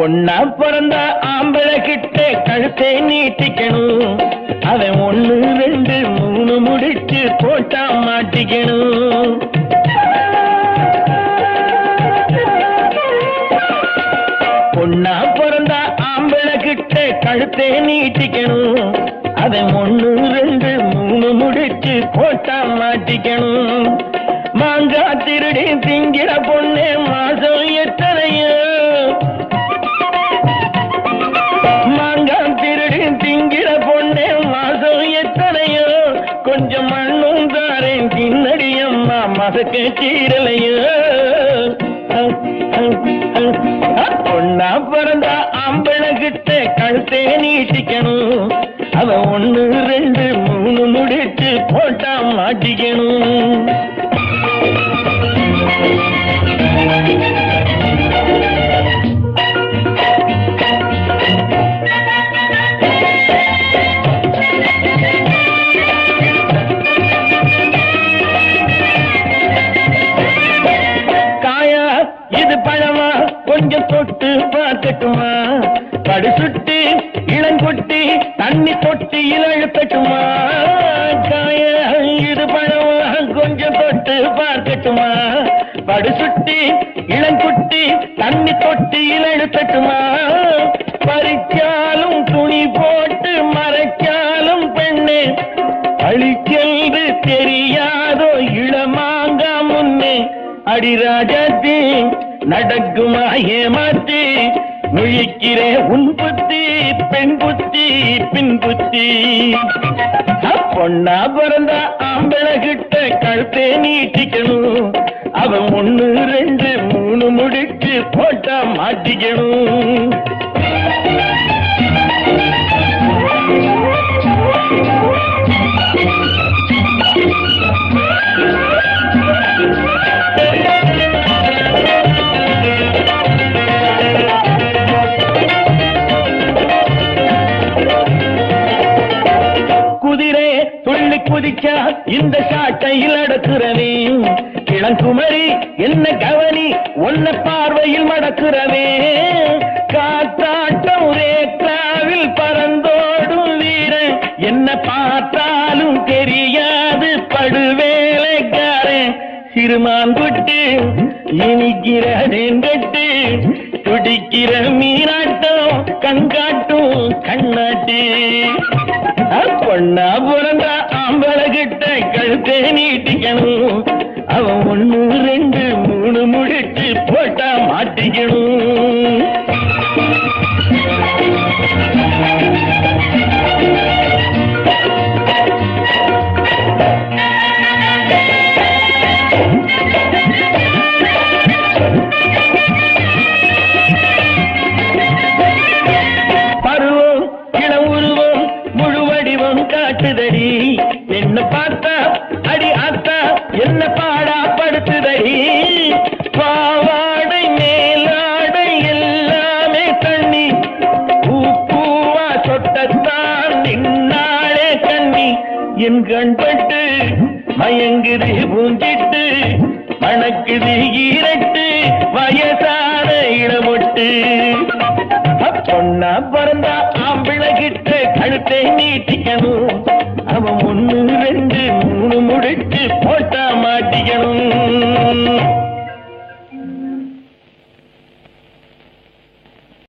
பொண்ணா பிறந்த ஆம்பளை கிட்ட கழுத்தை நீட்டிக்கணும். அவன் 1 2 3 முடிச்சு போட்டா மாட்டிக்கணும். பொண்ணா பிறந்த ஆம்பளை கிட்ட கழுத்தை நீட்டிக்கணும். அவன் 1 2 3 முடிச்சு போட்டா மாட்டிக்கணும். மாங்கா திருடி திங்கிற பொண்ணே மாசம் எத்தனையோ, மாங்கா திருடி திங்கிற பொண்ணே மாசம் எத்தனையோ, கொஞ்சம் மண்ணும் தாரேன் தின்னடி அம்மா மசக்க சீரலையோ. பொண்ணா பிறந்த ஆம்பளை கிட்ட கழுத்தை நீட்டிக்கணும். அவன் 1 2 3 முடிச்சு போட்டா மாட்டிக்கணும். காயா இது பழமா கொஞ்சம் தொட்டு பார்க்கட்டுமா, கடு சுட்டி இளங்கொட்டி தண்ணி தொட்டியில் அழுத்தட்டுமா. காயா இது பழமா கொஞ்சம் தொட்டு பார்க்கட்டுமா, கடு சுட்டி இளங்குட்டி தண்ணி தொட்டியில் அழுத்தட்டுமா. பறிச்சாலும் துணி போட்டு மறைச்சாலும் பெண்ணே, அழிக்கென்று தெரியாதோ இளமாங்கா முன்னே. அடிராஜாத்தி நடக்குமா ஏமாத்தி, முழிக்கிறே உன் புத்தி பெண் புத்தி பின் புத்தி. பொண்ணா பிறந்த ஆம்பளை கிட்ட கழுத்தை நீட்டிக்கணும். அவன் 1 2 3 முடிச்சு போட்டா மாட்டிக்கணும். குதிரை துள்ளி குதிச்சா இந்த சாட்டையில் அடக்குறவே, இளங்குமரி என்ன கவனி ஒன்ன பார்வையில் மடக்குறவே. காத்தாட்டம் ரேக்ராவில் பறந்தோடும் வீரன், என்ன பார்த்தாலும் தெரியாது படுவேலைக்காரன். சிறுமான்குட்டு இனிக்கிறேன் கட்டு, துடிக்கிற மீனாட்டம் கண்காட்டும் கண்ணாட்டு. பொண்ணா பிறந்த ஆம்பளை கிட்ட கழுத்தை நீட்டிக்கணும். அவன் 1 2 3 முடிச்சு போட்டா மாட்டிக்கணும். பருவம் இளம் உருவம் முழு வடிவம் காட்டுதடி, என்ன பார்த்தா அடி ஆத்தா என்ன பாடா படுத்துதடி. பாவாடை மேலாடை எல்லாமே தண்ணி, பூவா சொட்டத்தான் நின்னாளே கண்ணி. என் கண்பட்டு மயங்குது பூஞ்சிட்டு, மணக்குது ஈரட்டு வயசான இளமொட்டு. பொண்ணா பிறந்தா ஆம்பிளை கிட்ட கழுத்தை நீட்டிக்கணும். அவன் 1 2